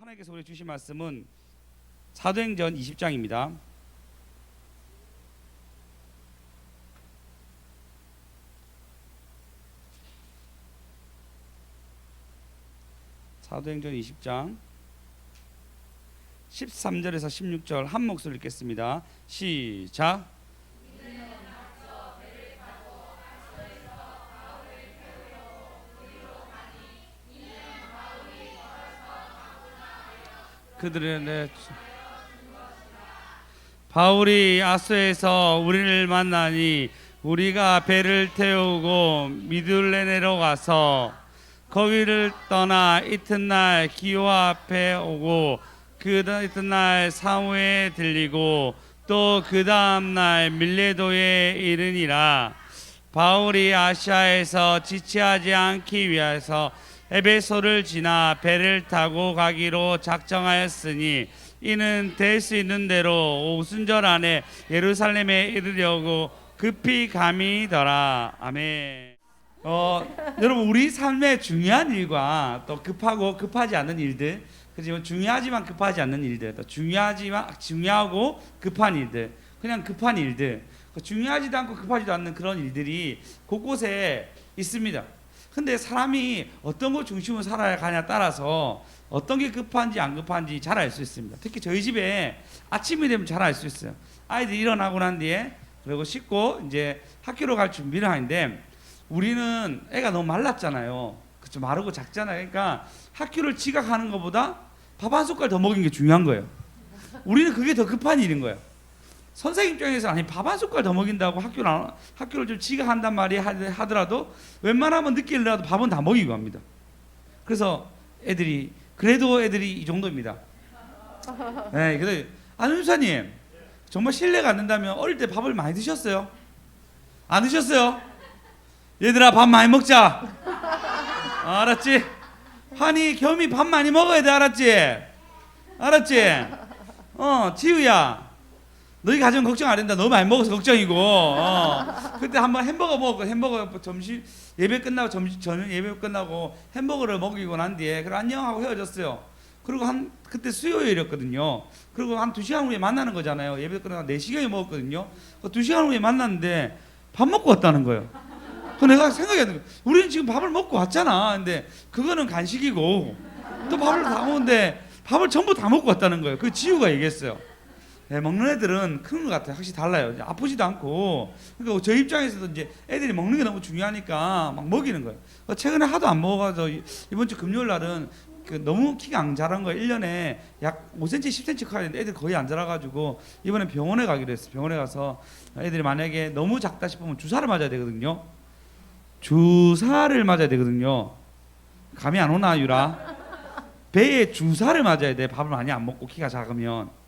하나님께서 우리 주신 말씀은 사도행전 20장입니다. 사도행전 20장 13절에서 16절 한 목소리 읽겠습니다. 시작. 그들의 바울이 아소에서 우리를 만나니 우리가 배를 태우고 미둘레네로 가서 거기를 떠나 이튿날 기호 앞에 오고 그 이튿날 사무에 들리고 또 그 다음날 밀레도에 이르니라. 바울이 아시아에서 지체하지 않기 위해서 에베소를 지나 배를 타고 가기로 작정하였으니 이는 될 수 있는 대로 오순절 안에 예루살렘에 이르려고 급히 감이더라. 아멘. 여러분, 우리 삶의 중요한 일과 또 급하고 급하지 않는 일들, 그렇지만 중요하지만 급하지 않는 일들, 또 중요하고 급한 일들, 그냥 급한 일들, 중요하지도 않고 급하지도 않는 그런 일들이 곳곳에 있습니다. 근데 사람이 어떤 것 중심으로 살아가냐에 따라서 어떤 게 급한지 안 급한지 잘 알 수 있습니다. 특히 저희 집에 아침이 되면 잘 알 수 있어요. 아이들이 일어나고 난 뒤에 그리고 씻고 이제 학교로 갈 준비를 하는데 우리는 애가 너무 말랐잖아요. 그쵸? 마르고 작잖아요. 그러니까 학교를 지각하는 것보다 밥 한 숟갈 더 먹인 게 중요한 거예요. 우리는 그게 더 급한 일인 거예요. 선생님 입장에서 아니 밥 한 숟갈 더 먹인다고 학교를 좀 지각한단 말이 하더라도 웬만하면 늦게 일어나도 밥은 다 먹이고 합니다. 그래서 그래도 애들이 이 정도입니다. 네, 그래 안윤사님 정말 신뢰가 안 된다면 어릴 때 밥을 많이 드셨어요? 안 드셨어요? 얘들아 밥 많이 먹자. 알았지? 환희 겸이 밥 많이 먹어야 돼. 알았지? 지우야 너희 가정 걱정 안 된다. 너무 많이 먹어서 걱정이고. 그때 한번 햄버거 먹었고 햄버거 점심 예배 끝나고 저녁 예배 끝나고 햄버거를 먹이고 난 뒤에 그래 안녕하고 헤어졌어요. 그리고 그때 수요일이었거든요. 그리고 한 2시간 후에 만나는 거잖아요. 예배 끝나고 4시간에 먹었거든요. 2시간 후에 만났는데 밥 먹고 왔다는 거예요. 그 내가 생각이 안 돼. 우리는 지금 밥을 먹고 왔잖아. 근데 그거는 간식이고 또 밥을 다 먹는데 밥을 전부 다 먹고 왔다는 거예요. 그 지우가 얘기했어요. 네, 먹는 애들은 큰 것 같아요. 확실히 달라요. 아프지도 않고. 그러니까 저희 입장에서도 이제 애들이 먹는 게 너무 중요하니까 막 먹이는 거예요. 최근에 하도 안 먹어가지고 이번 주 금요일 날은 너무 키가 안 자란 거예요. 1년에 약 5cm, 10cm 커야 되는데 애들 거의 안 자라가지고 이번에 병원에 가기로 했어요. 병원에 가서 애들이 만약에 너무 작다 싶으면 주사를 맞아야 되거든요. 주사를 맞아야 되거든요. 감이 안 오나 유라? 배에 주사를 맞아야 돼. 밥을 많이 안 먹고 키가 작으면.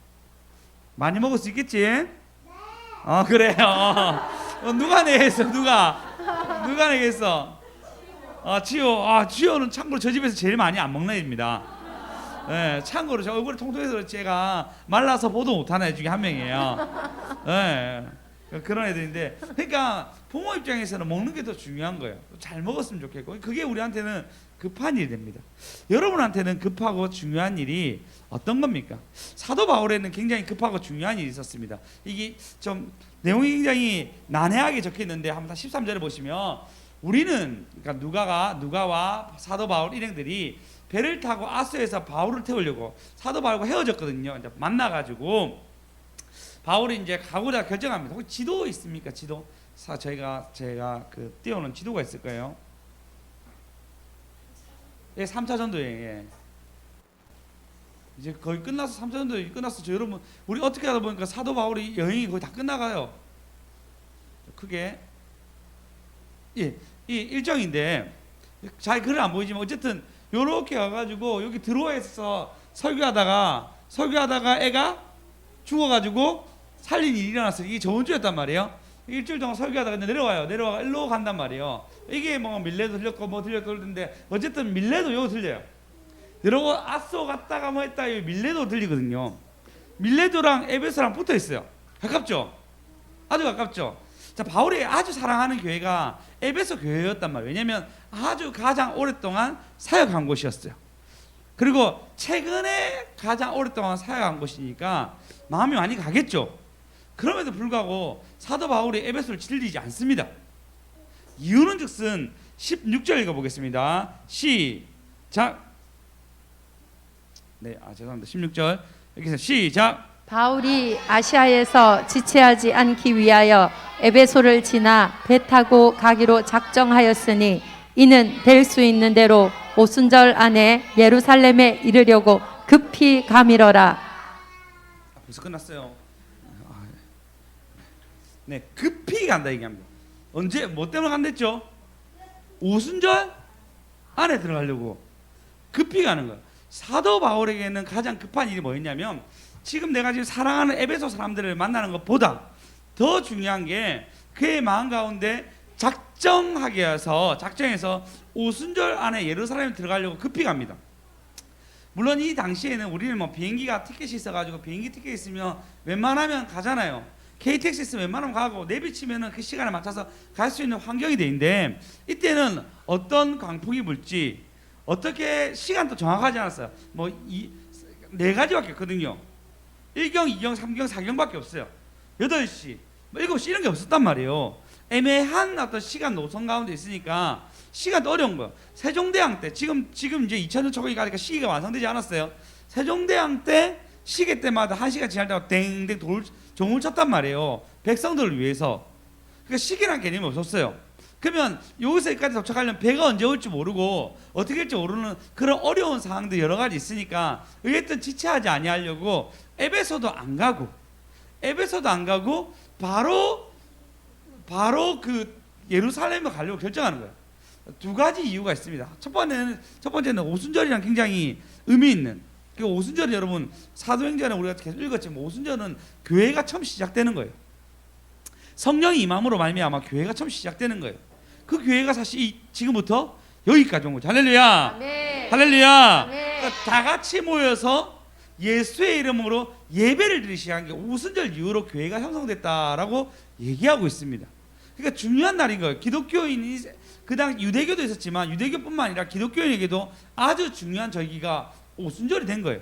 많이 먹을 수 있겠지? 네. 그래요. 누가 내겠어? 누가 내겠어? 지효는 참고로 저 집에서 제일 많이 안 먹는 애입니다. 네, 참고로 저 얼굴이 통통해서 그렇지 제가 말라서 보도 못하는 애 중에 한 명이에요. 네, 그런 애들인데, 그러니까 부모 입장에서는 먹는 게 더 중요한 거예요. 잘 먹었으면 좋겠고, 그게 우리한테는 급한 일이 됩니다. 여러분한테는 급하고 중요한 일이 어떤 겁니까? 사도 바울에는 굉장히 급하고 중요한 일이 있었습니다. 이게 좀 내용이 굉장히 난해하게 적혀 있는데 한번 13절에 보시면 우리는 그러니까 누가와 사도 바울 일행들이 배를 타고 아소에서 바울을 태우려고 사도 바울과 헤어졌거든요. 이제 만나가지고 바울이 이제 가고자 결정합니다. 혹시 지도 있습니까? 지도? 제가 띄워놓은 지도가 있을 거예요. 예, 3차 전도여행. 예. 이제 거의 끝나서 3차 전도여행이 끝났어. 여러분 우리 어떻게 하다 보니까 사도 바울이 여행이 거의 다 끝나가요. 크게 이 일정인데 잘 글은 안 보이지만 어쨌든 요렇게 가가지고 여기 들어와서 설교하다가 애가 죽어가지고 살린 일이 일어났어요. 이게 저번 주였단 말이에요. 일주일 동안 설교하다가 내려가 일로 간단 말이에요. 이게 뭐 밀레도 들렸고 뭐 들렸고 그러는데 어쨌든 밀레도 요거 들려요. 여러분 아소 갔다가 뭐 했다 이 밀레도 들리거든요. 밀레도랑 에베소랑 붙어 있어요. 가깝죠? 아주 가깝죠? 자, 바울이 아주 사랑하는 교회가 에베소 교회였단 말이에요. 왜냐면 아주 가장 오랫동안 사역한 곳이었어요. 그리고 최근에 가장 오랫동안 사역한 곳이니까 마음이 많이 가겠죠. 그럼에도 불구하고 사도 바울이 에베소를 질리지 않습니다. 이유는 즉슨 16절 읽어보겠습니다. 시작. 네, 죄송합니다. 16절 여기서 시작. 바울이 아시아에서 지체하지 않기 위하여 에베소를 지나 배 타고 가기로 작정하였으니 이는 될 수 있는 대로 오순절 안에 예루살렘에 이르려고 급히 가미러라. 벌써 끝났어요. 네, 급히 간다 얘기합니다. 언제 뭐 때문에 간댔죠? 오순절 안에 들어가려고 급히 가는 거예요. 사도 바울에게는 가장 급한 일이 뭐였냐면 지금 내가 지금 사랑하는 에베소 사람들을 만나는 것보다 더 중요한 게 그의 마음 가운데 작정해서 오순절 안에 예루살렘에 들어가려고 급히 갑니다. 물론 이 당시에는 우리는 뭐 비행기가 티켓이 있어가지고 비행기 티켓 있으면 웬만하면 가잖아요. KTX 있으면 웬만하면 가고 내비치면은 그 시간에 맞춰서 갈 수 있는 환경이 돼 있는데 이때는 어떤 광풍이 불지 어떻게 시간도 정확하지 않았어요. 뭐 네 가지밖에 없거든요. 1경, 2경, 3경, 4경밖에 없어요. 8시, 뭐 7시 이런 게 없었단 말이에요. 애매한 어떤 시간 노선 가운데 있으니까 시간도 어려운 거예요. 세종대왕 때 지금 이제 2000년 초기 가니까 시계가 완성되지 않았어요. 세종대왕 때 시계 때마다 1시간 지날 때마다 댕댕 종을 쳤단 말이에요. 백성들을 위해서. 그러니까 시계란 개념이 없었어요. 그러면 여기서까지 도착하려면 배가 언제 올지 모르고 어떻게 될지 모르는 그런 어려운 상황도 여러 가지 있으니까 어쨌든 지체하지 아니하려고 에베소도 안 가고 바로 그 예루살렘에 가려고 결정하는 거예요. 두 가지 이유가 있습니다. 첫 번째는 오순절이랑 굉장히 의미 있는. 그 오순절은 여러분 사도행전에 우리가 계속 읽었지만 오순절은 교회가 처음 시작되는 거예요. 성령이 임함으로 말미암아 교회가 처음 시작되는 거예요. 그 교회가 사실 지금부터 여기까지 온 거죠. 할렐루야. 아멘. 할렐루야. 아멘. 그러니까 다 같이 모여서 예수의 이름으로 예배를 드리기 시작한 게 오순절 이후로 교회가 형성됐다라고 얘기하고 있습니다. 그러니까 중요한 날인 거예요. 기독교인이 그당 유대교도 있었지만 유대교뿐만 아니라 기독교인에게도 아주 중요한 절기가 오순절이 된 거예요.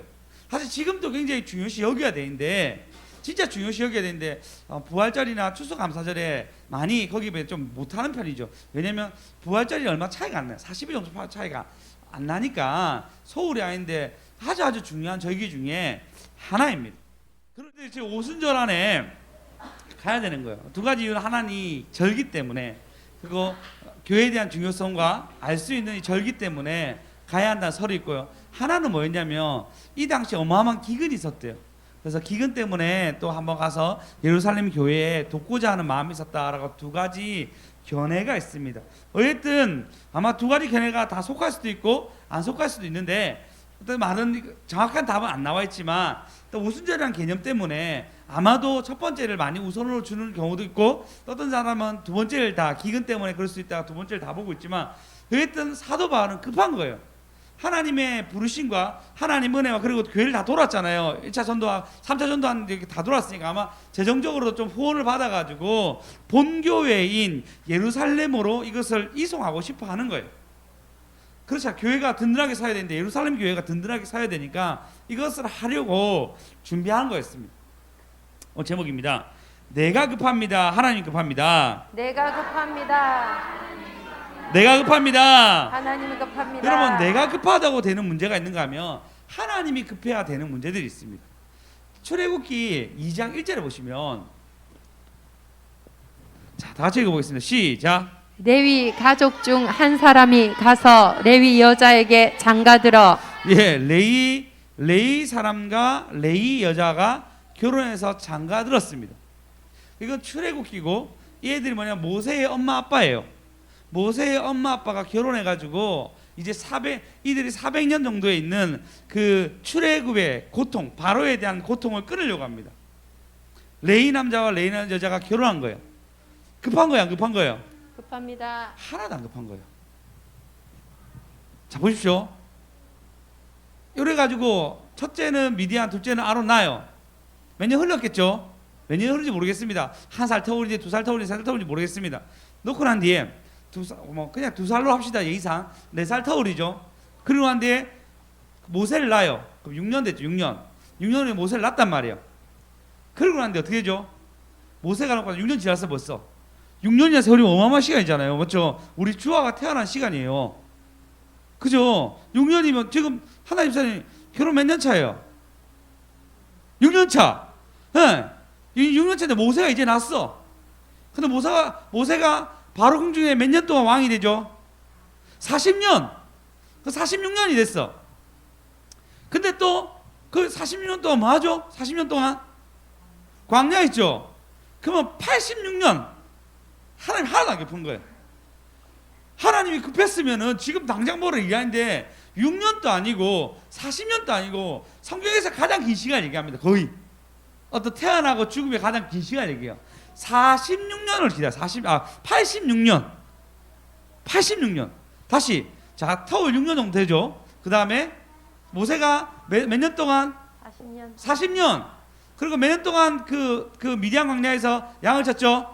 사실 지금도 굉장히 중요시 여겨야 되는데 진짜 중요시 여겨야 되는데 부활절이나 추수감사절에 많이 거기에 좀 못하는 편이죠. 왜냐면 부활절이 얼마 차이가 안 나요. 40일 정도 차이가 안 나니까 소홀이 아닌데 아주 중요한 절기 중에 하나입니다. 그런데 지금 오순절 안에 가야 되는 거예요. 두 가지 이유는 하나는 절기 때문에 그리고 교회에 대한 중요성과 알 수 있는 이 절기 때문에 가야 한다는 설이 있고요. 하나는 뭐였냐면 이 당시 어마어마한 기근이 있었대요. 그래서 기근 때문에 또 한번 가서 예루살렘 교회에 돕고자 하는 마음이 있었다라고 두 가지 견해가 있습니다. 어쨌든 아마 두 가지 견해가 다 속할 수도 있고 안 속할 수도 있는데 어떤 말은 정확한 답은 안 나와 있지만 또 오순절이라는 개념 때문에 아마도 첫 번째를 많이 우선으로 주는 경우도 있고 어떤 사람은 두 번째를 다 기근 때문에 그럴 수 있다가 두 번째를 다 보고 있지만 어쨌든 사도 바울은 급한 거예요. 하나님의 부르심과 하나님 은혜와 그리고 교회를 다 돌았잖아요. 1차 전도와 3차 전도하는데 다 돌았으니까 아마 재정적으로도 좀 후원을 받아가지고 본교회인 예루살렘으로 이것을 이송하고 싶어 하는 거예요. 그렇죠. 교회가 든든하게 서야 되는데 예루살렘 교회가 든든하게 서야 되니까 이것을 하려고 준비한 거였습니다. 제목입니다. 내가 급합니다. 하나님 급합니다. 내가 급합니다. 내가 급합니다. 하나님이 급합니다. 여러분 내가 급하다고 되는 문제가 있는가 하면 하나님이 급해야 되는 문제들이 있습니다. 출애굽기 2장 1절에 보시면 자, 다 같이 읽어보겠습니다. 시작. 레위 가족 중 한 사람이 가서 레위 여자에게 장가들어. 예, 레위 사람과 레위 여자가 결혼해서 장가들었습니다. 이건 출애굽기고 이 애들이 뭐냐 모세의 엄마 아빠예요. 모세의 엄마 아빠가 결혼해가지고 이제 이들이 400년 정도에 있는 그 출애굽의 고통, 바로에 대한 고통을 끊으려고 합니다. 레위 남자와 레위 여자가 결혼한 거예요. 급한 거야, 안 급한 거예요? 급합니다. 하나도 안 급한 거예요. 자 보십시오. 이래가지고 첫째는 미디안, 둘째는 아론 나요. 몇 년 흘렀겠죠? 몇 년 흐른지 모르겠습니다. 1살 터울인지 2살 터울인지 3살 터울인지 모르겠습니다. 놓고 난 뒤에 그냥 2살로 합시다. 예의상 4살 터울이죠. 그리고 난 뒤에 모세를 낳아요. 그럼 6년 됐죠. 6년. 6년 후에 모세를 낳았단 말이에요. 그러고 나는데 어떻게 되죠? 모세가 낳고 6년 지났어 벌써. 6년이나 세월이 어마어마한 시간이잖아요. 맞죠? 우리 주아가 태어난 시간이에요. 그죠? 6년이면 지금 하나님 사님 결혼 몇 년 차예요? 6년 차. 예. 6년 차인데 모세가 이제 났어. 근데 모세가 바로 궁중에 몇 년 동안 왕이 되죠? 40년. 그 46년이 됐어. 근데 또 그 46년 동안 뭐 하죠? 40년 동안 광야 있죠? 그러면 86년 하나님 하나도 안 급한 거예요. 하나님이 급했으면은 지금 당장 뭐를 얘기하는데 6년도 아니고 40년도 아니고 성경에서 가장 긴 시간 얘기합니다. 거의 어떤 태어나고 죽음의 가장 긴 시간 얘기해요. 46년을 기다려. 86년. 86년. 다시 자 터울 6년 정도 되죠. 그 다음에 모세가 몇 년 동안 40년. 40년. 그리고 몇 년 동안 그 미디안 광야에서 양을 쳤죠.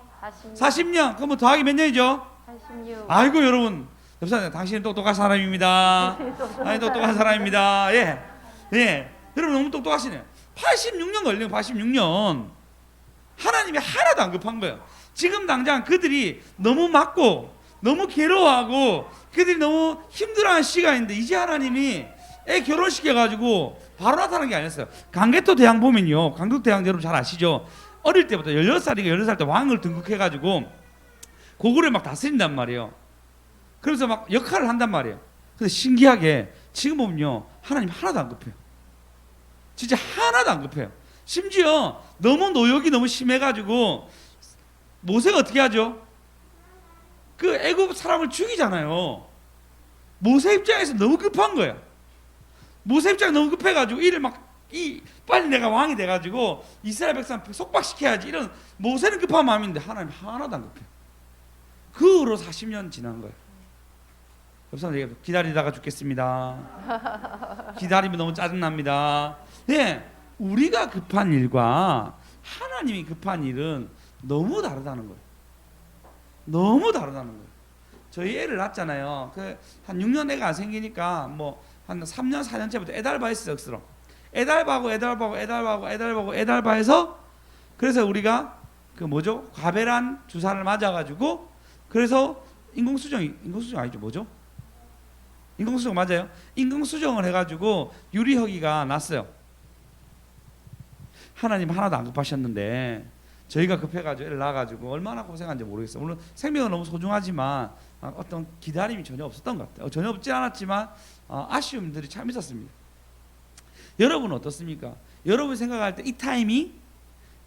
40년. 그러면 더하기 몇 년이죠? 86. 아이고 여러분, 옆사람 당신은 똑똑한 사람입니다. 아니 똑똑한 사람입니다. 예, 예. 여러분 너무 똑똑하시네요. 86년 걸려요. 86년. 하나님이 하나도 안 급한 거예요. 지금 당장 그들이 너무 맞고 너무 괴로워하고 그들이 너무 힘들어하는 시간인데 이제 하나님이 애 결혼시켜가지고 바로 나타난 게 아니었어요. 강개토 대왕 보면요, 강개토 대왕 여러분 잘 아시죠? 어릴 때부터 16살인가 16살 때 왕을 등극해가지고 고구려를 막 다스린단 말이에요. 그래서 막 역할을 한단 말이에요. 근데 신기하게 지금 보면요, 하나님 하나도 안 급해요. 진짜 하나도 안 급해요. 심지어 너무 노역이 너무 심해가지고 모세가 어떻게 하죠? 그 애굽 사람을 죽이잖아요. 모세 입장에서 너무 급한 거예요. 모세 입장이 너무 급해가지고 이를 빨리 내가 왕이 돼가지고 이스라엘 백성 속박시켜야지, 이런 모세는 급한 마음인데 하나님 하나도 안 급해요. 그 후로 40년 지난 거예요. 옆사람 얘기해요. 기다리다가 죽겠습니다. 기다리면 너무 짜증납니다. 예, 우리가 급한 일과 하나님이 급한 일은 너무 다르다는 거예요. 너무 다르다는 거예요. 저희 애를 낳았잖아요. 한 6년 애가 안 생기니까 뭐 한 3년 4년째부터 애달바 했어요. 억수로 애달바해서 그래서 우리가 그 뭐죠? 과배란 주사를 맞아가지고 그래서 인공수정 아니죠? 뭐죠? 인공수정 맞아요? 인공수정을 해가지고 유리허기가 났어요. 하나님 하나도 안 급하셨는데 저희가 급해가지고 애를 낳아가지고 얼마나 고생한지 모르겠어요. 물론 생명은 너무 소중하지만 어떤 기다림이 전혀 없었던 것 같아요. 전혀 없지 않았지만 아쉬움들이 참 있었습니다. 여러분은 어떻습니까? 여러분 생각할 때 이 타이밍,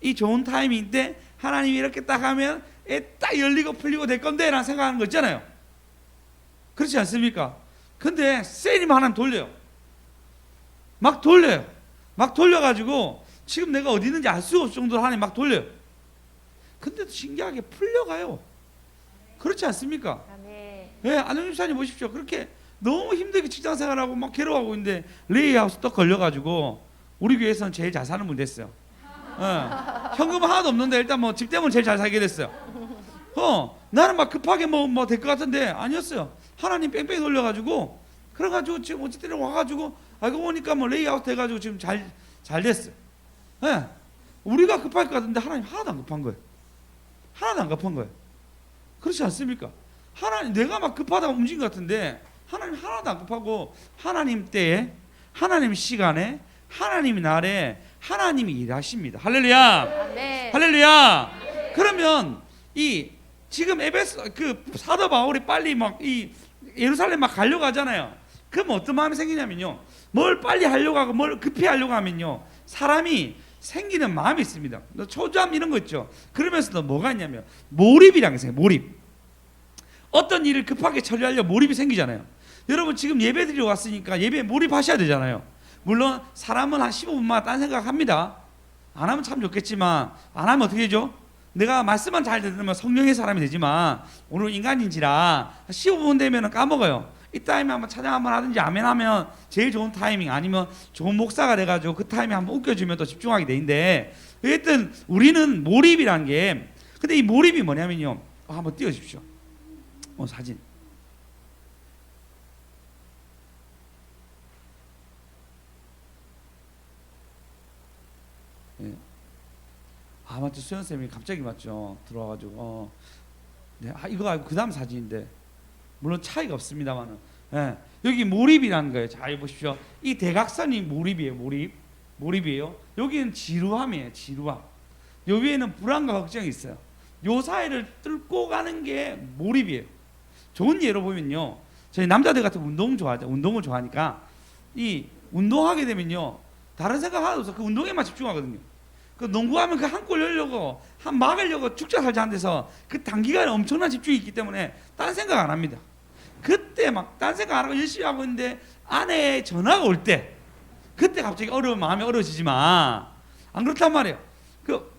이 좋은 타이밍 때 하나님이 이렇게 딱 하면 애 딱 열리고 풀리고 될 건데 라는 생각하는 거 있잖아요. 그렇지 않습니까? 근데 세리만 하나님 돌려요. 막 돌려가지고 지금 내가 어디 있는지 알 수 없을 정도로 하나님 막 돌려요. 근데도 신기하게 풀려가요. 그렇지 않습니까? 예, 안영준 목사님 보십시오. 그렇게 너무 힘들게 직장 생활하고 막 괴로워하고 있는데 레이하우스 또 걸려가지고 우리 교회에서는 제일 잘 사는 분 됐어요. 현금 하나도 없는데 일단 뭐 집 때문에 제일 잘 살게 됐어요. 나는 막 급하게 뭐 될 것 같은데 아니었어요. 하나님 뺑뺑이 돌려가지고 그래가지고 지금 어쨌든 와가지고 알고 보니까 뭐 레이아웃 해가지고 지금 잘 됐어요. 예, 우리가 급할 것 같은데 하나님 하나도 안 급한 거예요. 하나도 안 급한 거예요. 그렇지 않습니까? 하나님 내가 막 급하다고 움직인 것 같은데 하나님 하나도 안 급하고 하나님 때에 하나님 시간에 하나님 날에 하나님이 일하십니다. 할렐루야. 네. 할렐루야. 그러면 이 지금 에베소 그 사도 바울이 빨리 막 이 예루살렘 막 가려고 하잖아요. 그럼 어떤 마음이 생기냐면요, 뭘 빨리 하려고 하고 뭘 급히 하려고 하면요, 사람이 생기는 마음이 있습니다. 초조함 이런 거 있죠. 그러면서도 뭐가 있냐면 몰입이라는 게 생겨요. 몰입. 어떤 일을 급하게 처리하려고 몰입이 생기잖아요. 여러분 지금 예배 드리러 왔으니까 예배에 몰입하셔야 되잖아요. 물론 사람은 한 15분마다 딴 생각합니다. 안 하면 참 좋겠지만 안 하면 어떻게 되죠? 내가 말씀만 잘 들으면 성령의 사람이 되지만 오늘 인간인지라 15분 되면 까먹어요. 이 타임에 한번 찬양 한번 하든지 아멘 하면 제일 좋은 타이밍, 아니면 좋은 목사가 돼가지고 그 타임에 한번 웃겨주면 또 집중하게 되는데, 어쨌든 우리는 몰입이란 게, 근데 이 몰입이 뭐냐면요, 한번 띄워주십시오. 사진. 아 맞죠, 수현 쌤이 갑자기 맞죠 들어와가지고 네, 이거 알고 그 다음 사진인데 물론 차이가 없습니다만은 예, 여기 몰입이라는 거예요. 자 보십시오. 이 대각선이 몰입이에요. 몰입이에요. 여기는 지루함이에요. 지루함. 요 위에는 불안과 걱정이 있어요. 요 사이를 뚫고 가는 게 몰입이에요. 좋은 예로 보면요, 저희 남자들 같은 운동을 좋아하니까 이 운동하게 되면요 다른 생각 하나도 없어. 그 운동에만 집중하거든요. 그 농구하면 그 한 골 넣으려고 한 막으려고 죽자 살자 하는 데서 그 단기간에 엄청난 집중이 있기 때문에 다른 생각 안 합니다. 그때 막 딴 생각 안 하고 열심히 하고 있는데 아내의 전화가 올 때 그때 갑자기 마음이 어려워지지만 안 그렇단 말이에요. 그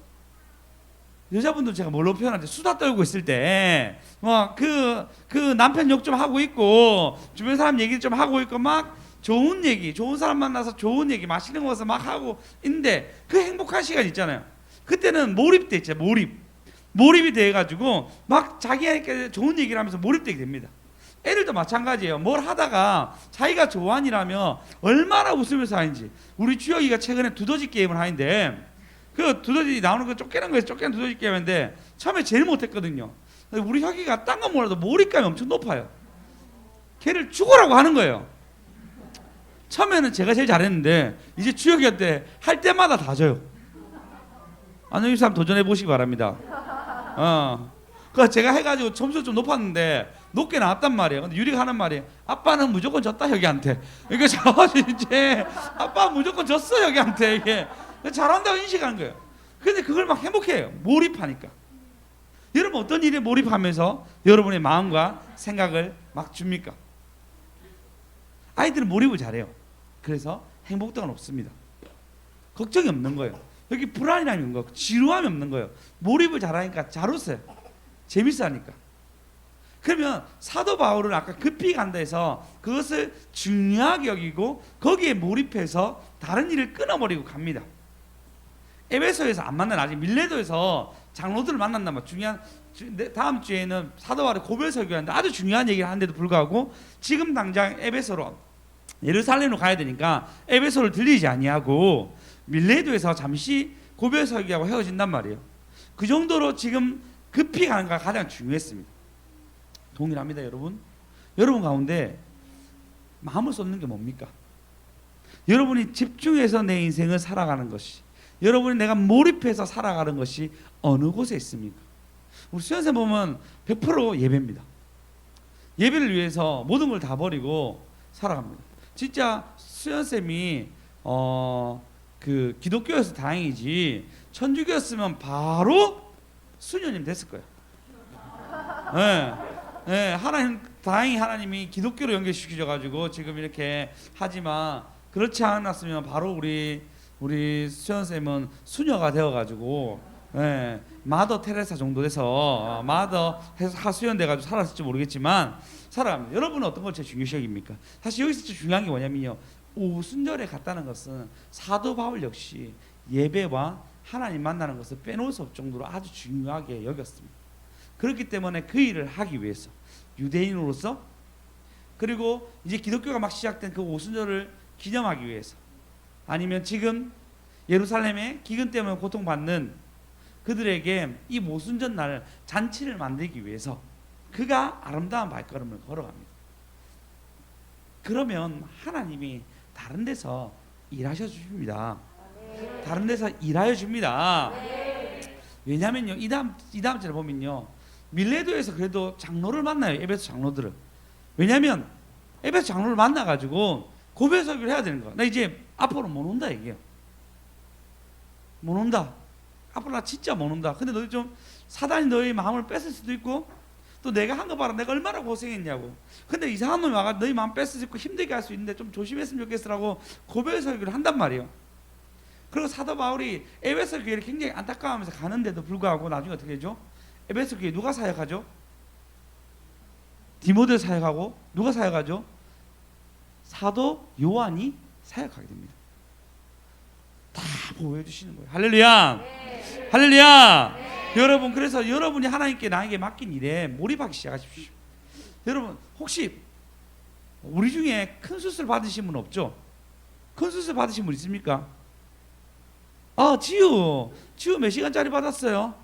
여자분들 제가 뭘로 표현하죠? 수다 떨고 있을 때 막 그 남편 욕 좀 하고 있고 주변 사람 얘기 좀 하고 있고 막 좋은 얘기, 좋은 사람 만나서 좋은 얘기, 맛있는 거 먹어서 막 하고 있는데 그 행복한 시간 있잖아요. 그때는 몰입돼 있죠. 몰입이 돼가지고 막 자기에게 좋은 얘기를 하면서 몰입되게 됩니다. 애들도 마찬가지예요. 뭘 하다가 자기가 좋아하는 일하면 얼마나 웃으면서 하는지. 우리 주혁이가 최근에 두더지 게임을 하는데 그 두더지 나오는 거 쫓기는 거에서 쫓기는 두더지 게임인데 처음에 제일 못했거든요. 우리 혁이가 딴 건 몰라도 몰입감이 엄청 높아요. 걔를 죽으라고 하는 거예요. 처음에는 제가 제일 잘했는데 이제 주혁이한테 할 때마다 다 져요. 안녕히 사람 도전해 보시기 바랍니다. 그 제가 해가지고 점수 좀 높았는데 높게 나왔단 말이에요. 근데 유리가 하는 말이 아빠는 무조건 졌다 혁이한테. 이게 저가지고 이제 아빠 무조건 졌어 혁이한테 이게 잘한다고 인식하는 거예요. 근데 그걸 막 행복해요. 몰입하니까. 여러분 어떤 일에 몰입하면서 여러분의 마음과 생각을 막 줍니까? 아이들은 몰입을 잘해요. 그래서 행복도가 높습니다. 걱정이 없는 거예요. 여기 불안이라는 없는 거, 지루함이 없는 거예요. 몰입을 잘하니까 잘 웃어요. 재밌어 하니까. 그러면 사도 바울은 아까 급히 간다 해서 그것을 중요하게 여기고 거기에 몰입해서 다른 일을 끊어버리고 갑니다. 에베소에서 안 만난 아직 밀레도에서 장로들을 만난다면 중요한 다음 주에는 사도 바울의 고별 설교하는데 아주 중요한 얘기를 하는데도 불구하고 지금 당장 에베소로 예루살렘으로 가야 되니까 에베소를 들리지 아니하고 밀레도에서 잠시 고별 설교하고 헤어진단 말이에요. 그 정도로 지금 급히 가는 가 가장 중요했습니다. 동일합니다, 여러분. 여러분 가운데 마음을 쏟는 게 뭡니까? 여러분이 집중해서 내 인생을 살아가는 것이, 여러분이 내가 몰입해서 살아가는 것이 어느 곳에 있습니까? 우리 수연쌤 보면 100% 예배입니다. 예배를 위해서 모든 걸 다 버리고 살아갑니다. 진짜 수연쌤이 그 기독교여서 다행이지 천주교였으면 바로 수녀님 됐을 거예요. 네. 네, 다행히 하나님이 기독교로 연결시켜줘가지고 지금 이렇게 하지만 그렇지 않았으면 바로 우리 수연쌤은 수녀가 되어가지고 네, 마더 테레사 정도 돼서 마더 하수연 돼가지고 살았을지 모르겠지만 살아갑니다. 여러분은 어떤 걸 제일 중요시 여깁니까? 사실 여기서 중요한 게 뭐냐면요, 오순절에 갔다는 것은 사도 바울 역시 예배와 하나님 만나는 것을 빼놓을 수 없을 정도로 아주 중요하게 여겼습니다. 그렇기 때문에 그 일을 하기 위해서 유대인으로서, 그리고 이제 기독교가 막 시작된 그 오순절을 기념하기 위해서, 아니면 지금 예루살렘의 기근 때문에 고통받는 그들에게 이 오순절 날 잔치를 만들기 위해서 그가 아름다운 발걸음을 걸어갑니다. 그러면 하나님이 다른 데서 일하셔 주십니다. 다른 데서 일하여 줍니다. 왜냐면요, 이 다음 절에 보면요, 밀레도에서 그래도 장로를 만나요. 에베소 장로들을. 왜냐면 에베소 장로를 만나가지고 고별 설교를 해야 되는 거야. 나 이제 앞으로 못 온다 얘기해요. 못 온다. 앞으로 나 진짜 못 온다. 근데 너희 좀 사단이 너희 마음을 뺏을 수도 있고, 또 내가 한 거 봐라, 내가 얼마나 고생했냐고. 근데 이상한 놈이 와가 너희 마음 뺏을 수 있고 힘들게 할 수 있는데 좀 조심했으면 좋겠으라고 고별 설교를 한단 말이에요. 그리고 사도 바울이 에베소 교회를 굉장히 안타까워하면서 가는데도 불구하고 나중에 어떻게 되죠? 에베소 교회 누가 사역하죠? 디모데 사역하고, 누가 사역하죠? 사도 요한이 사역하게 됩니다. 다 보호해 주시는 거예요. 할렐루야. 네. 할렐루야. 네. 여러분, 그래서 여러분이 하나님께 나에게 맡긴 일에 몰입하기 시작하십시오. 여러분, 혹시 우리 중에 큰 수술 받으신 분 없죠? 큰 수술 받으신 분 있습니까? 아, 지우 몇 시간짜리 받았어요?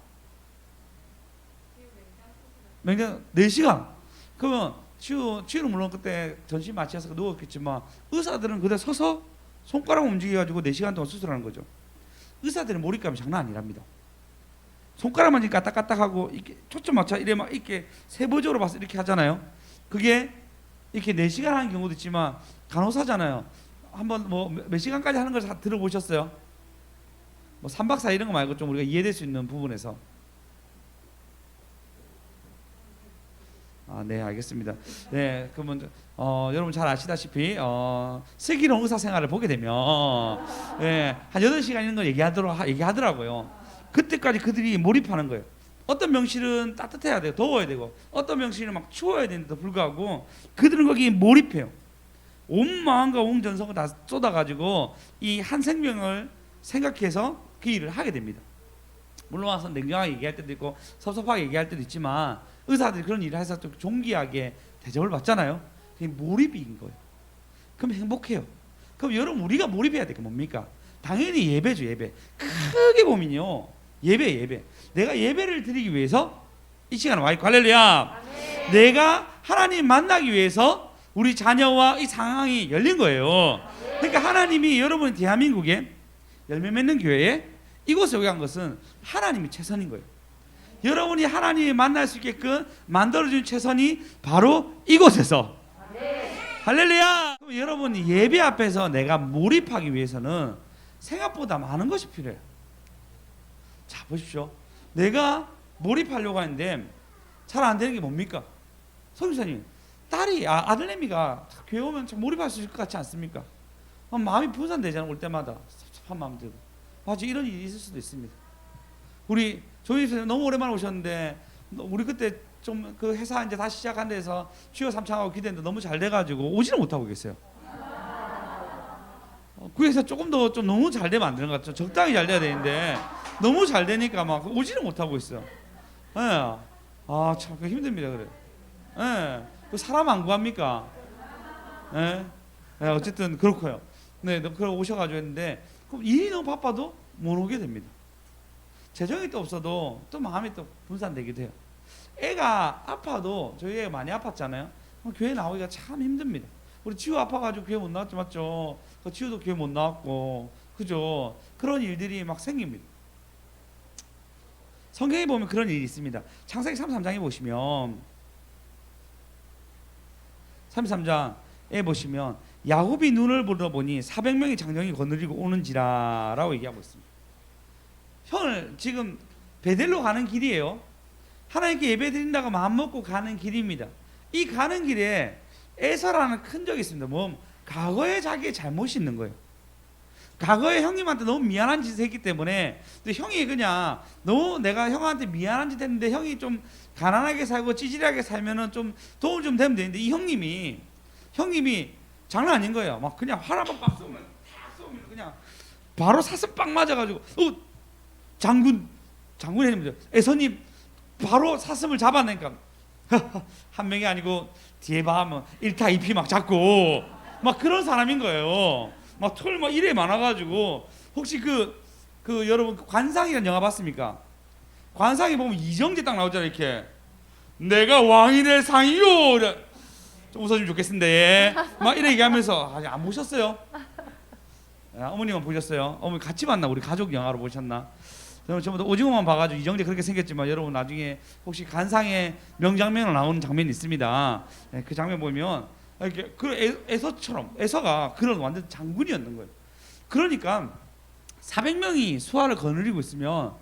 맹장 4시간. 그러면 지우는 물론 그때 전신 마취해서 누웠겠지만 의사들은 그대 서서 손가락 움직여가지고 4시간 동안 수술하는 거죠. 의사들의 몰입감이 장난 아니랍니다. 손가락만 이렇게 까딱까딱하고 이렇게 초점 맞춰 이래 막 이렇게 세부적으로 봐서 이렇게 하잖아요. 그게 이렇게 4시간 하는 경우도 있지만 간호사잖아요. 한번 뭐 몇 시간까지 하는 걸 다 들어보셨어요? 뭐 3박 4일 이런 거 말고 좀 우리가 이해될 수 있는 부분에서. 아, 네, 알겠습니다. 네, 그러면 여러분 잘 아시다시피 슬기로운 의사 생활을 보게 되면 한 8시간 이런 걸 얘기하더라고요. 그때까지 그들이 몰입하는 거예요. 어떤 병실은 따뜻해야 돼요. 더워야 되고 어떤 병실은 막 추워야 되는데도 불구하고 그들은 거기에 몰입해요. 온 마음과 온 전성을 다 쏟아가지고 이 한 생명을 생각해서 그 일을 하게 됩니다. 물론 와서 냉정하게 얘기할 때도 있고 섭섭하게 얘기할 때도 있지만 의사들이 그런 일을 해서 좀 존귀하게 대접을 받잖아요. 그게 몰입인 거예요. 그럼 행복해요. 그럼 여러분 우리가 몰입해야 될 게 뭡니까? 당연히 예배죠. 예배. 크게 보면요, 예배. 내가 예배를 드리기 위해서 이 시간에 와 있고, 할렐루야. 내가 하나님 만나기 위해서 우리 자녀와 이 상황이 열린 거예요. 그러니까 하나님이 여러분 대한민국에 열매 맺는 교회에 이곳에 오게 한 것은 하나님이 최선인 거예요. 여러분이 하나님을 만날 수 있게끔 만들어준 최선이 바로 이곳에서. 할렐루야. 그럼 여러분이 예배 앞에서 내가 몰입하기 위해서는 생각보다 많은 것이 필요해요. 자, 보십시오. 내가 몰입하려고 하는데 잘 안 되는 게 뭡니까? 선교사님, 딸이 아들내미가 교회 오면 참 몰입할 수 있을 것 같지 않습니까? 마음이 분산되잖아요. 올 때마다 섭섭한 마음 들고. 맞아, 이런 일이 있을 수도 있습니다. 우리 조인희 선생님 너무 오랜만에 오셨는데 우리 그때 좀 그 회사 이제 다시 시작한 데서 주여 삼창하고 기대했는데 너무 잘 돼가지고 오지는 못하고 계세요. 그 회사 조금 더 좀 너무 잘 되면 안 되는 것 같죠. 적당히 잘 돼야 되는데 너무 잘 되니까 막 오지는 못하고 있어요. 예. 아, 참 힘듭니다. 그래. 예. 그 사람 안 구합니까? 예. 예, 어쨌든 그렇고요. 네, 그럼 오셔가지고 했는데 그럼 일이 너무 바빠도 못 오게 됩니다. 재정이 또 없어도 또 마음이 또 분산되기도 해요. 애가 아파도 저희 애가 많이 아팠잖아요. 교회 나오기가 참 힘듭니다. 우리 지우 아파가지고 교회 못 나왔죠, 맞죠? 지우도 교회 못 나왔고, 그죠? 그런 일들이 막 생깁니다. 성경에 보면 그런 일이 있습니다. 창세기 33장에 보시면 33장에 보시면 야곱이 눈을 보니 400명의 장정이 거느리고 오는지라라고 얘기하고 있습니다. 형을 지금 베델로 가는 길이에요. 하나님께 예배 드린다고 마음먹고 가는 길입니다. 이 가는 길에 에서라는 큰 적이 있습니다. 과거에 자기의 잘못이 있는 거예요. 과거에 형님한테 너무 미안한 짓을 했기 때문에 형이 그냥 너무 내가 형한테 미안한 짓 했는데 형이 좀 가난하게 살고 찌질하게 살면은 좀 도움 좀 되면 되는데 이 형님이 장난 아닌 거예요. 막 그냥 활 한번 빡 쏘면 그냥 바로 사슴 빵 맞아가지고 장군이 아닙니다. 에서님 바로 사슴을 잡아내니까 한 명이 아니고 뒤에 봐면 1타 2피 막 잡고 막 그런 사람인 거예요. 막 털 막 이래 많아가지고 혹시 여러분 관상이라는 영화 봤습니까? 관상에 보면 이정재 딱 나오잖아요. 이렇게 내가 왕이 될 상이요. 좀 웃어주면 좋겠습니다. 예. 막 이래 얘기하면서 아직 안 보셨어요? 어머님은 보셨어요? 어머니 같이 봤나? 우리 가족 영화로 보셨나? 저는 전부 다 오징어만 봐가지고 이정재 그렇게 생겼지만 여러분 나중에 혹시 관상의 명장면으로 나오는 장면이 있습니다. 네, 그 장면 보면 이렇게 그 에서가 그런 완전 장군이었는 거예요. 그러니까 400명이 수하를 거느리고 있으면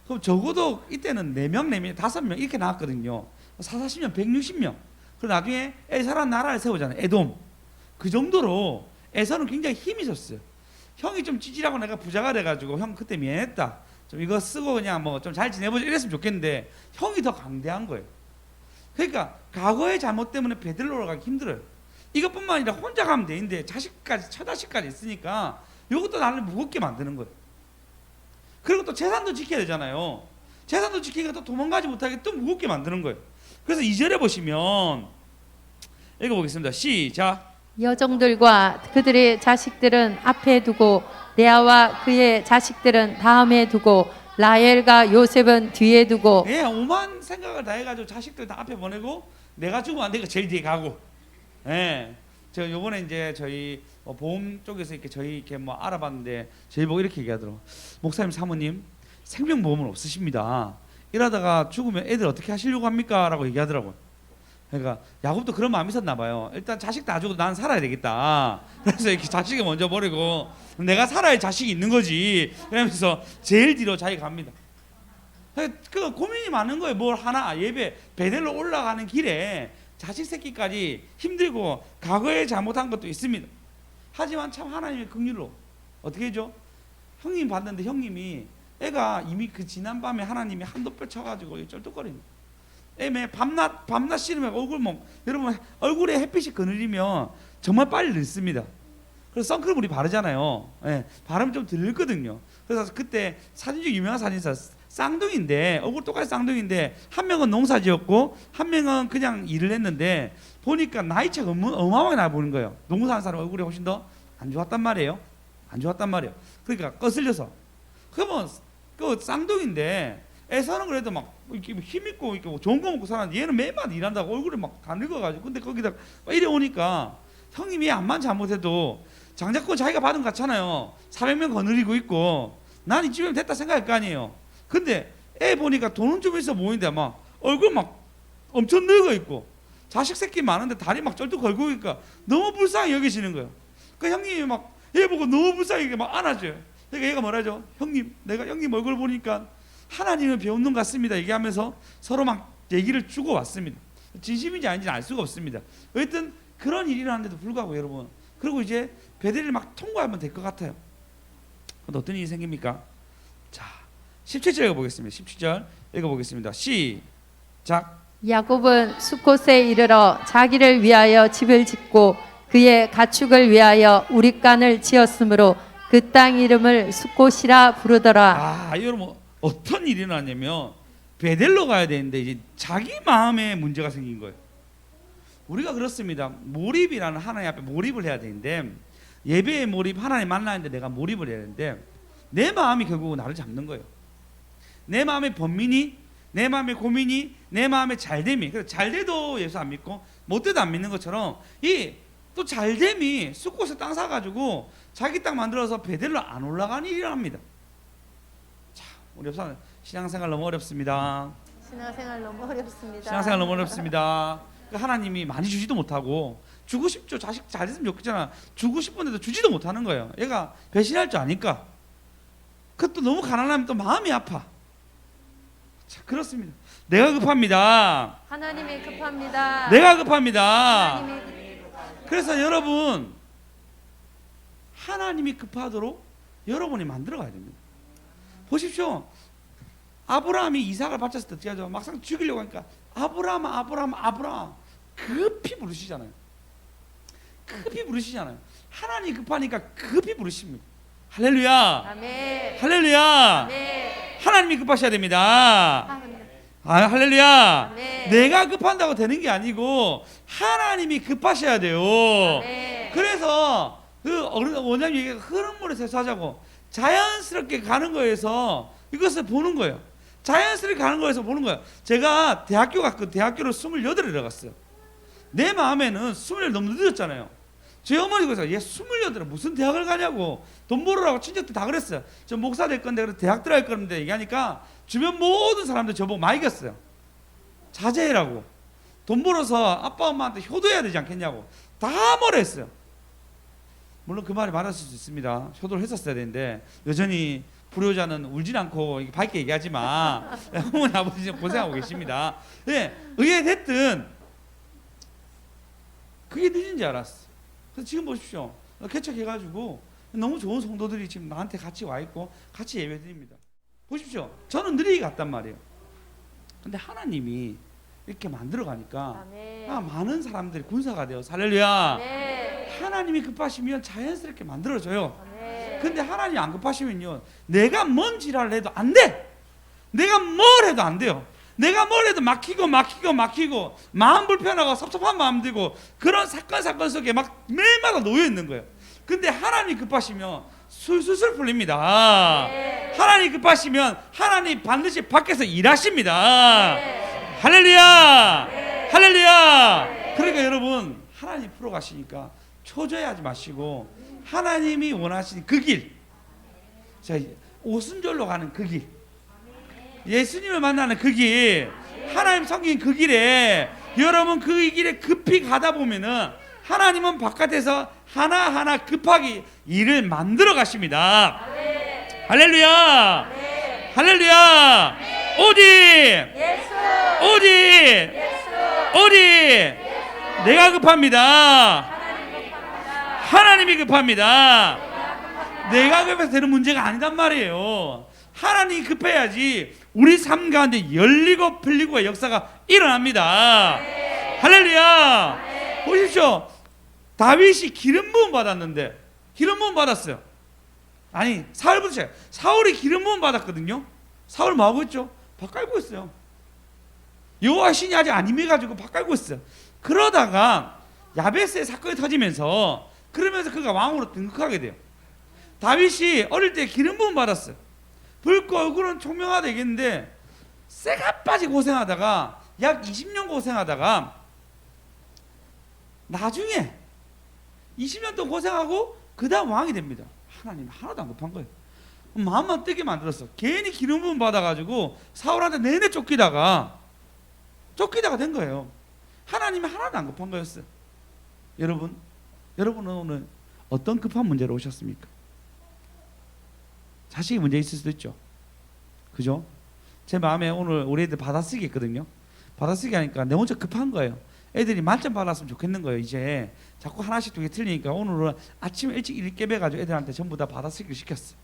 그럼 적어도 이때는 4명, 5명 이렇게 나왔거든요. 40명, 160명. 그리고 나중에 에서라는 나라를 세우잖아요. 에돔. 그 정도로 에서는 굉장히 힘이 졌어요. 형이 좀 찌질하고 내가 부자가 돼가지고 형 그때 미안했다. 좀 이거 쓰고 그냥 뭐 좀 잘 지내보자 이랬으면 좋겠는데 형이 더 강대한 거예요. 그러니까 과거의 잘못 때문에 베들로로 가기 힘들어요. 이것뿐만 아니라 혼자 가면 되는데 처자식까지 있으니까 이것도 나를 무겁게 만드는 거예요. 그리고 또 재산도 지켜야 되잖아요. 재산도 지키니까 또 도망가지 못하게 또 무겁게 만드는 거예요. 그래서 2절에 보시면 읽어보겠습니다. 시작. 여종들과 그들의 자식들은 앞에 두고 레아와 그의 자식들은 다음에 두고 라헬과 요셉은 뒤에 두고 예, 오만 생각을 다 해가지고 자식들 다 앞에 보내고 내가 죽으면 안 되니까 제일 뒤에 가고. 예, 제가 요번에 이제 저희 보험 쪽에서 이렇게 저희 이렇게 뭐 알아봤는데 저희 보고 이렇게 얘기하더라고. 목사님 사모님 생명보험은 없으십니다. 이러다가 죽으면 애들 어떻게 하시려고 합니까? 라고 얘기하더라고요. 그러니까 야곱도 그런 마음이 있었나 봐요. 일단 자식 다 죽어도 난 살아야 되겠다. 그래서 이렇게 자식을 먼저 버리고 내가 살아야 자식이 있는 거지. 그러면서 제일 뒤로 자기 갑니다. 그 고민이 많은 거예요. 뭘 하나 예배 베델로 올라가는 길에 자식 새끼까지 힘들고 과거에 잘못한 것도 있습니다. 하지만 참 하나님의 긍휼로 어떻게 해줘? 형님 봤는데 형님이 애가 이미 그 지난 밤에 하나님이 한도뼈 쳐가지고 쩔뚝거립니다. 애매 밤낮 씨름에 여러분 얼굴에 햇빛이 그늘이면 정말 빨리 늙습니다. 그래서 선크림 우리 바르잖아요. 예, 바르면 좀 늙거든요. 그래서 그때 사진 중 유명한 사진사 쌍둥이인데 얼굴 똑같이 쌍둥이인데 한 명은 농사지었고 한 명은 그냥 일을 했는데 보니까 나이 차가 어마어마하게 나 보는 거예요. 농사하는 사람 얼굴이 훨씬 더 안 좋았단 말이에요. 안 좋았단 말이에요. 그러니까 거슬려서 그러면 그 쌍둥이인데 애서는 그래도 막 이렇게 힘 있고 이렇게 좋은 거 먹고 사는데 얘는 매일마다 일한다고 얼굴이 막 다 늙어가지고 근데 거기다 막 이래 오니까 형님이 암만 잘못해도 장자권 자기가 받은 거 같잖아요. 400명 거느리고 있고 난 이쯤이면 됐다 생각할 거 아니에요. 근데 애 보니까 돈은 좀 있어 보이는데 막 얼굴 막 엄청 늙어 있고 자식 새끼 많은데 다리 막 쩔뚝 걸고 있으니까 너무 불쌍히 여기시는 거예요. 그 형님이 막 얘 보고 너무 불쌍하게 막 안아줘요. 그러니까 얘가 뭐라죠? 형님, 내가 형님 얼굴 보니까 하나님은 배운 놈 같습니다. 얘기하면서 서로 막 얘기를 주고 왔습니다. 진심인지 아닌지는 알 수가 없습니다. 어쨌든 그런 일이 일어났는데도 불구하고 여러분, 그리고 이제 베델을 막 통과하면 될 것 같아요. 근데 어떤 일이 생깁니까? 자, 17절 읽어보겠습니다. 17절 읽어보겠습니다. 시작. 야곱은 수콧에 이르러 자기를 위하여 집을 짓고 그의 가축을 위하여 우릿간을 지었으므로 그 땅 이름을 수콧이라 부르더라. 아, 여러분 어떤 일이 일어났냐면 베델로 가야 되는데 이제 자기 마음에 문제가 생긴 거예요. 우리가 그렇습니다. 몰입이라는 하나님 앞에 몰입을 해야 되는데 예배에 몰입, 하나님 만나는데 내가 몰입을 해야 되는데 내 마음이 결국은 나를 잡는 거예요. 내 마음의 번민이, 내 마음의 고민이, 내 마음의 잘됨이. 그래서 잘돼도 예수 안 믿고 못돼도 안 믿는 것처럼 이 또 잘됨이 숫곳에 땅 사가지고 자기 땅 만들어서 베델로 안 올라가는 일이 일어납니다. 자, 우리 옆사람 신앙생활 너무 어렵습니다. 신앙생활 너무 어렵습니다. 신앙생활 너무 어렵습니다. 하나님이 많이 주지도 못하고 주고 싶죠. 자식 잘 됐으면 좋겠잖아. 주고 싶은데도 주지도 못하는 거예요. 얘가 배신할 줄 아니까. 그것도 너무 가난하면 또 마음이 아파. 자, 그렇습니다. 내가 급합니다. 하나님이 급합니다. 내가 급합니다. 하나님이 그래서 여러분 하나님이 급하도록 여러분이 만들어 가야 됩니다. 보십시오. 아브라함이 이삭을 바쳤을 때 어떻게 하죠? 막상 죽이려고 하니까 아브라함 급히 부르시잖아요. 급히 부르시잖아요. 하나님 급하니까 급히 부르십니다. 할렐루야. 아멘. 할렐루야. 아멘. 하나님이 급하셔야 됩니다. 아, 할렐루야. 아멘. 내가 급한다고 되는 게 아니고 하나님이 급하셔야 돼요. 아멘. 그래서 그 원장님 얘기가 흐름물에 세수하자고 자연스럽게 가는 거에서 이것을 보는 거예요. 자연스럽게 가는 거에서 보는 거예요. 제가 대학교 갔고 대학교를 28에 들어갔어요. 내 마음에는 28 너무 늦었잖아요. 제 어머니가 그래서 얘 28에 무슨 대학을 가냐고 돈 벌으라고 친척들 다 그랬어요. 저 목사 될 건데 그래서 대학 들어갈 건데 얘기하니까 주변 모든 사람들 저보고 많이 이겼어요. 자제해라고. 돈 벌어서 아빠 엄마한테 효도해야 되지 않겠냐고 다 뭐라 했어요. 물론 그 말이 맞았을 수 있습니다. 효도를 했었어야 되는데 여전히 불효자는 울진 않고 밝게 얘기하지만 어머니 아버지 고생하고 계십니다. 네, 의에 됐든 그게 늦은지 알았어. 그래서 지금 보십시오. 개척해가지고 너무 좋은 성도들이 지금 나한테 같이 와 있고 같이 예배드립니다. 보십시오. 저는 느리게 갔단 말이에요. 근데 하나님이 이렇게 만들어 가니까 많은 사람들이 군사가 돼요. 할렐루야. 하나님이 급하시면 자연스럽게 만들어져요. 근데 하나님이 안 급하시면요 내가 뭔 지랄을 해도 안 돼. 내가 뭘 해도 안 돼요. 내가 뭘 해도 막히고 마음 불편하고 섭섭한 마음 들고 그런 사건 속에 막 매일마다 놓여 있는 거예요. 근데 하나님 급하시면 술술술 풀립니다. 하나님 급하시면 하나님 반드시 밖에서 일하십니다. 할렐루야. 할렐루야. 그러니까 여러분, 하나님 풀어가시니까 초조해하지 마시고 하나님이 원하시는 그 길, 자, 오순절로 가는 그 길, 예수님을 만나는 그 길, 하나님 섬긴 그 길에 여러분 그 길에 급히 가다 보면은 하나님은 바깥에서 하나하나 급하게 일을 만들어 가십니다. 할렐루야. 할렐루야. 오직 내가 급합니다. 하나님이 급합니다. 내가 급해서 되는 문제가 아니단 말이에요. 하나님이 급해야지 우리 삶 가운데 열리고 풀리고의 역사가 일어납니다. 할렐루야. 보십시오. 다윗이 기름 부음 받았는데, 기름 부음 받았어요. 아니, 사울부터 사울이 기름 부음 받았거든요. 사울 뭐 하고 있죠? 밥 깔고 있어요. 여호와 신이 아직 안 임해가지고 밥 깔고 있어요. 그러다가 야베스의 사건이 터지면서, 그러면서 그가 왕으로 등극하게 돼요. 다윗이 어릴 때 기름 부음 받았어요. 붉고 얼굴은 총명화 되겠는데 쇠가 빠지 고생하다가 약 20년 고생하다가 나중에 20년 동안 고생하고 그 다음 왕이 됩니다. 하나님 하나도 안 급한 거예요. 마음만 뜨게 만들었어. 괜히 기름 부음 받아가지고 사울한테 내내 쫓기다가 된 거예요. 하나님이 하나도 안 급한 거였어요. 여러분은 오늘 어떤 급한 문제로 오셨습니까? 자식이 문제 있을 수도 있죠. 그죠? 제 마음에 오늘 우리 애들 받아쓰기 했거든요. 받아쓰기 하니까 내 혼자 급한 거예요. 애들이 만점 받았으면 좋겠는 거예요. 이제 자꾸 하나씩 두 개 틀리니까 오늘은 아침에 일찍 일 깨배가지고 애들한테 전부 다 받아쓰기를 시켰어.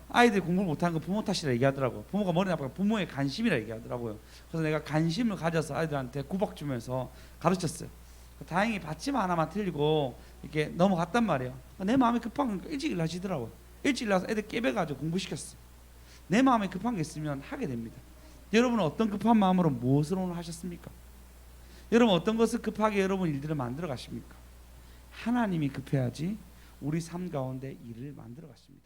아이들이 공부를 못하는 거 부모 탓이라 얘기하더라고. 부모가 머리 나빠서 부모의 관심이라 얘기하더라고요. 그래서 내가 관심을 가져서 아이들한테 구박 주면서 가르쳤어요. 다행히 받침 하나만 틀리고 이렇게 넘어갔단 말이에요. 내 마음이 급한 거니까 일찍 일하시더라고요. 일찍 일어나서 애들 깨배가지고 공부시켰어요. 내 마음에 급한 게 있으면 하게 됩니다. 여러분은 어떤 급한 마음으로 무엇을 오늘 하셨습니까? 여러분 어떤 것을 급하게 여러분 일들을 만들어 가십니까? 하나님이 급해야지 우리 삶 가운데 일을 만들어 가십니다.